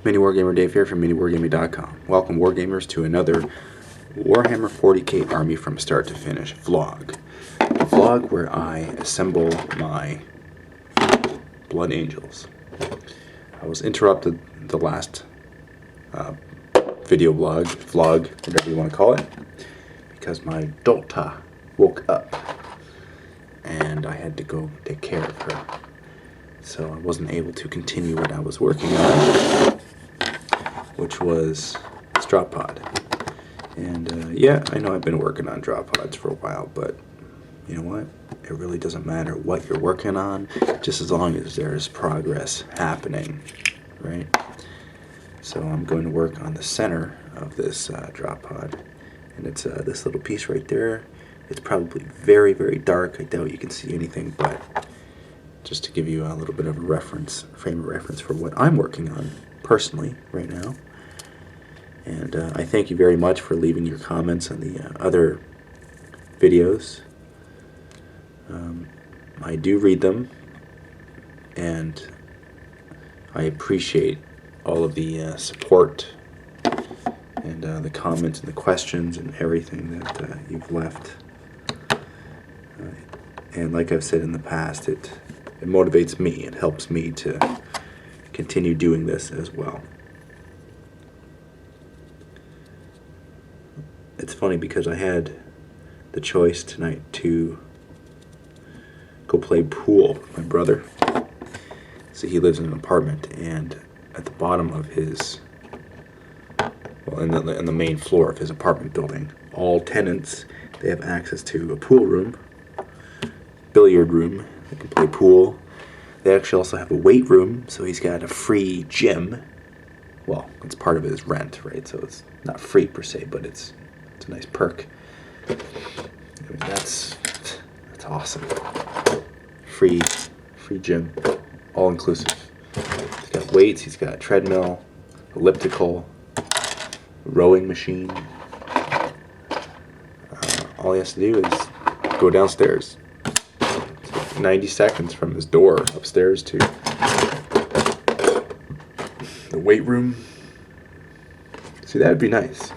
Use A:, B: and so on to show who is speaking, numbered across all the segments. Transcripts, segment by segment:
A: Mini Wargamer Dave here from MiniWargaming.com. Welcome Wargamers to another Warhammer 40k Army from start to finish vlog. A vlog where I assemble my Blood Angels. I was interrupted the last video vlog, whatever you want to call it, because my daughter woke up and I had to go take care of her. So I wasn't able to continue what I was working on, which was this drop pod. And yeah, I know I've been working on drop pods for a while, but you know what? It really doesn't matter what you're working on, just as long as there's progress happening, right? So I'm going to work on the center of this drop pod, and it's this little piece right there. It's probably very, very dark. I doubt you can see anything, but just to give you a little bit of a reference, frame of reference for what I'm working on personally right now. And I thank you very much for leaving your comments on the other videos. I do read them, and I appreciate all of the support and the comments and the questions and everything that you've left. And like I've said in the past, it motivates me. It helps me to continue doing this as well. It's funny because I had the choice tonight to go play pool with my brother. So he lives in an apartment, and at the bottom of his, well, in the main floor of his apartment building, all tenants, they have access to a pool room, billiard room. They can play pool. They actually also have a weight room, so he's got a free gym. Well, it's part of his rent, right? So it's not free per se, but it's a nice perk. I mean, that's awesome. Free gym, all inclusive. He's got weights. He's got a treadmill, elliptical, rowing machine. All he has to do is go downstairs. 90 seconds from his door upstairs to the weight room. See, that would be nice.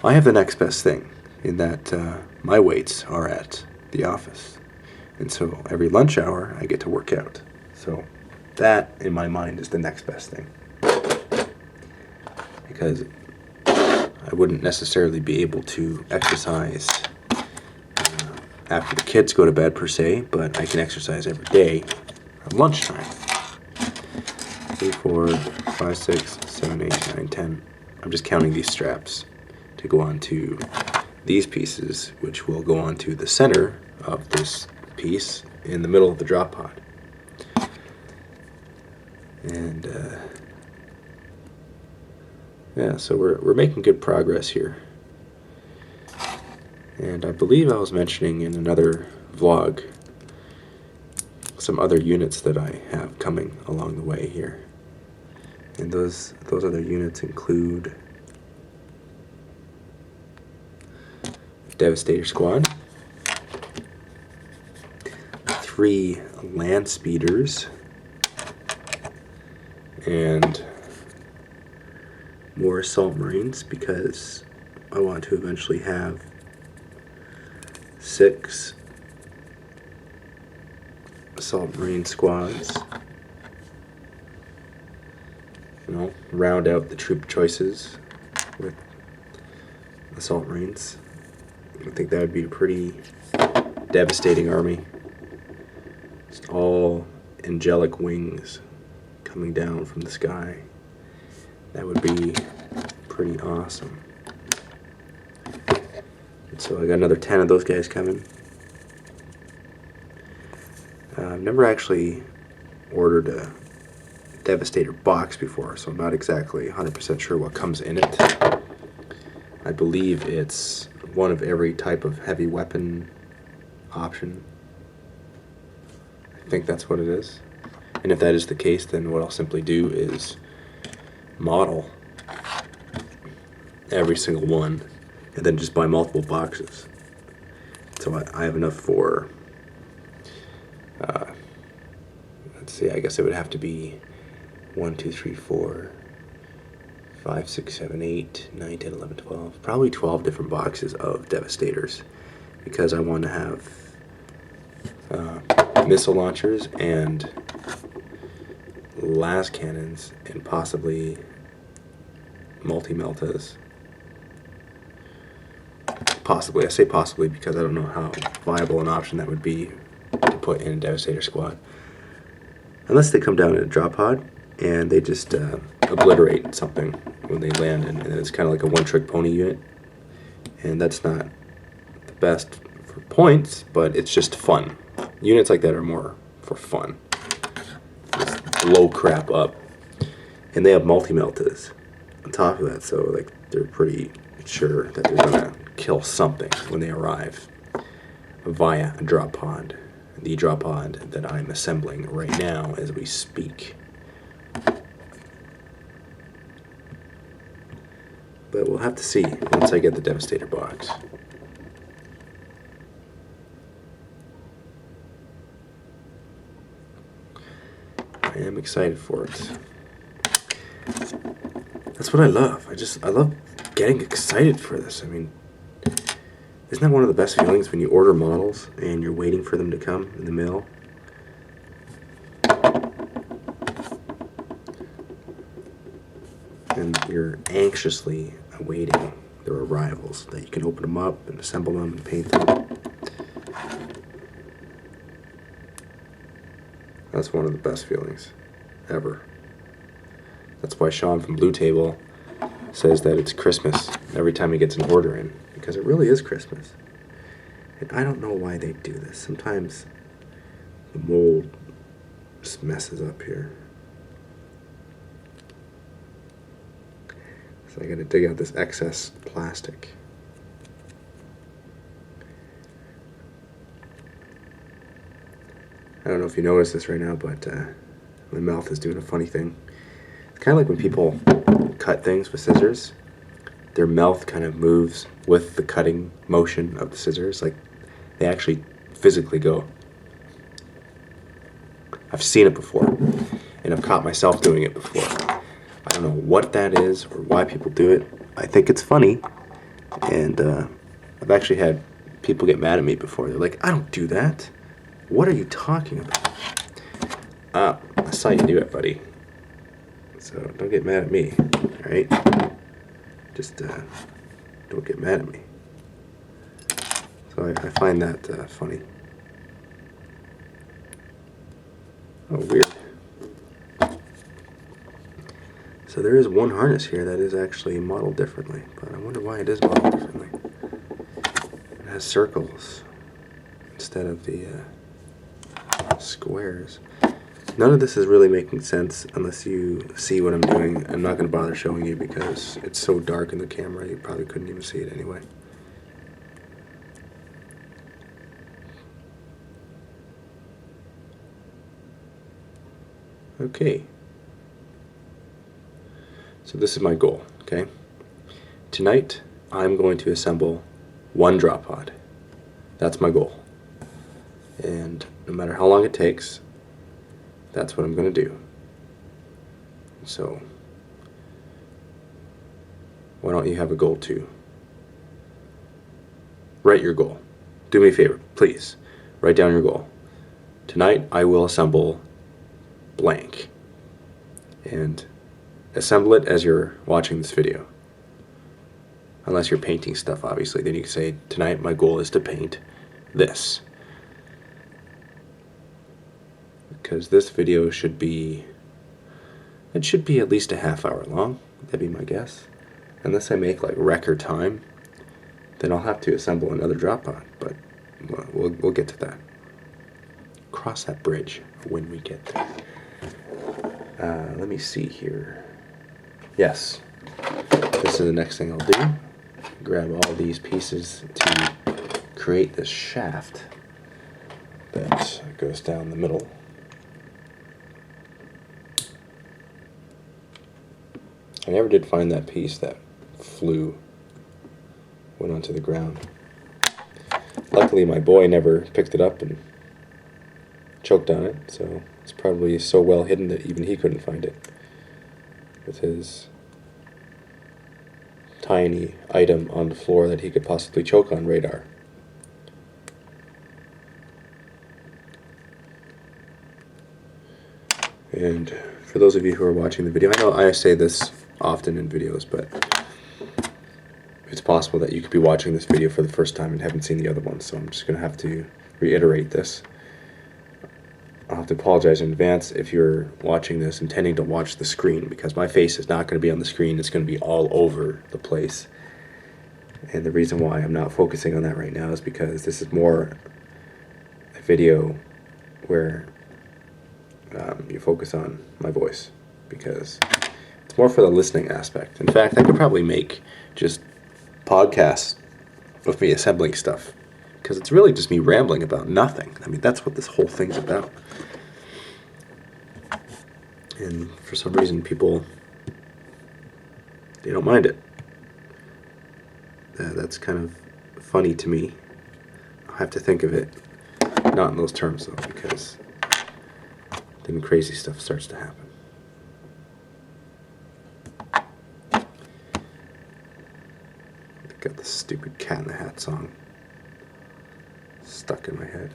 A: I have the next best thing in that my weights are at the office, and so every lunch hour I get to work out. So that in my mind is the next best thing, because I wouldn't necessarily be able to exercise after the kids go to bed per se, but I can exercise every day at lunchtime. 3, 4, 5, 6, 7, 8, 9, 10. I'm just counting these straps to go on to these pieces, which will go on to the center of this piece in the middle of the drop pod. And yeah, so we're making good progress here. And I believe I was mentioning in another vlog some other units that I have coming along the way here. And those other units include Devastator Squad, 3 Land Speeders, and more Assault Marines, because I want to eventually have 6 Assault Marine squads. You know, round out the troop choices with Assault Marines. I think that would be a pretty devastating army. Just all angelic wings coming down from the sky. That would be pretty awesome. So I got another 10 of those guys coming. I've never actually ordered a Devastator box before, so I'm not exactly 100% sure what comes in it. I believe it's one of every type of heavy weapon option. I think that's what it is. And if that is the case, then what I'll simply do is model every single one and then just buy multiple boxes. So I have enough for, let's see, I guess it would have to be 1, 2, 3, 4, 5, 6, 7, 8, 9, 10, 11, 12. Probably 12 different boxes of Devastators, because I want to have missile launchers and las cannons and possibly multi-meltas. Possibly. I say possibly because I don't know how viable an option that would be to put in a Devastator squad. Unless they come down in a drop pod and they just obliterate something when they land, and it's kind of like a one-trick pony unit. And that's not the best for points, but it's just fun. Units like that are more for fun. Just blow crap up. And they have multi-meltas on top of that, so like they're pretty sure that they're gonna kill something when they arrive via a drop pod. The drop pod that I'm assembling right now as we speak. But we'll have to see once I get the Devastator box. I am excited for it. That's what I love. I love getting excited for this. I mean, isn't that one of the best feelings when you order models and you're waiting for them to come in the mail? And you're anxiously awaiting their arrivals, that you can open them up and assemble them and paint them. That's one of the best feelings ever. That's why Sean from Blue Table says that it's Christmas every time he gets an order in, because it really is Christmas. And I don't know why they do this. Sometimes the mold just messes up here. So I gotta dig out this excess plastic. I don't know if you notice this right now, but my mouth is doing a funny thing. It's kind of like when people cut things with scissors. Their mouth kind of moves with the cutting motion of the scissors. Like, they actually physically go. I've seen it before, and I've caught myself doing it before. I don't know what that is or why people do it. I think it's funny, and I've actually had people get mad at me before. They're like, I don't do that. What are you talking about? I saw you do it, buddy. So don't get mad at me, alright? Just don't get mad at me. So I find that funny. Oh, weird. So there is one harness here that is actually modeled differently, but I wonder why it is modeled differently. It has circles instead of the squares. None of this is really making sense unless you see what I'm doing. I'm not going to bother showing you because it's so dark in the camera you probably couldn't even see it anyway. Okay. So this is my goal, okay? Tonight I'm going to assemble one drop pod. That's my goal. And no matter how long it takes, that's what I'm going to do. So, why don't you have a goal too? Write your goal. Do me a favor, please. Write down your goal. Tonight I will assemble blank. And assemble it as you're watching this video. Unless you're painting stuff, obviously. Then you can say, tonight my goal is to paint this. Because this video should be, it should be at least a half-hour long. That'd be my guess. Unless I make like record time, then I'll have to assemble another drop pod. But we'll get to that. Cross that bridge when we get there. Let me see here. Yes, this is the next thing I'll do. Grab all these pieces to create this shaft that goes down the middle. I never did find that piece that went onto the ground. Luckily my boy never picked it up and choked on it, so it's probably so well hidden that even he couldn't find it. with his tiny item on the floor that he could possibly choke on radar. And for those of you who are watching the video, I know I say this often in videos, but it's possible that you could be watching this video for the first time and haven't seen the other one, so I'm just going to have to reiterate this. I'll have to apologize in advance if you're watching this intending to watch the screen, because my face is not going to be on the screen. It's going to be all over the place. And the reason why I'm not focusing on that right now is because this is more a video where you focus on my voice, because it's more for the listening aspect. In fact, I could probably make just podcasts of me assembling stuff, because it's really just me rambling about nothing. I mean, that's what this whole thing's about. And for some reason, people, they don't mind it. That's kind of funny to me. I have to think of it not in those terms, though, because then crazy stuff starts to happen. I've got this stupid Cat in the Hat song stuck in my head.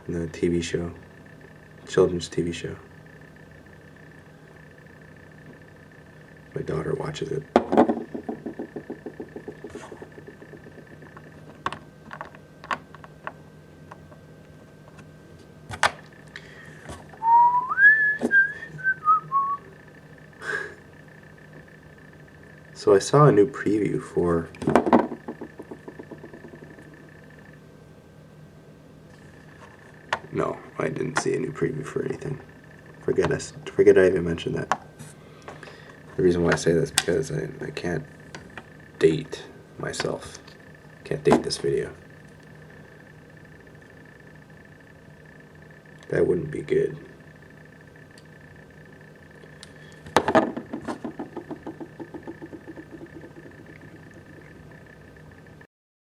A: From the TV show, children's TV show. My daughter watches it. So I saw a new preview for no, I didn't see a new preview for anything. Forget I even mentioned that. The reason why I say that is because I can't date myself. Can't date this video. That wouldn't be good.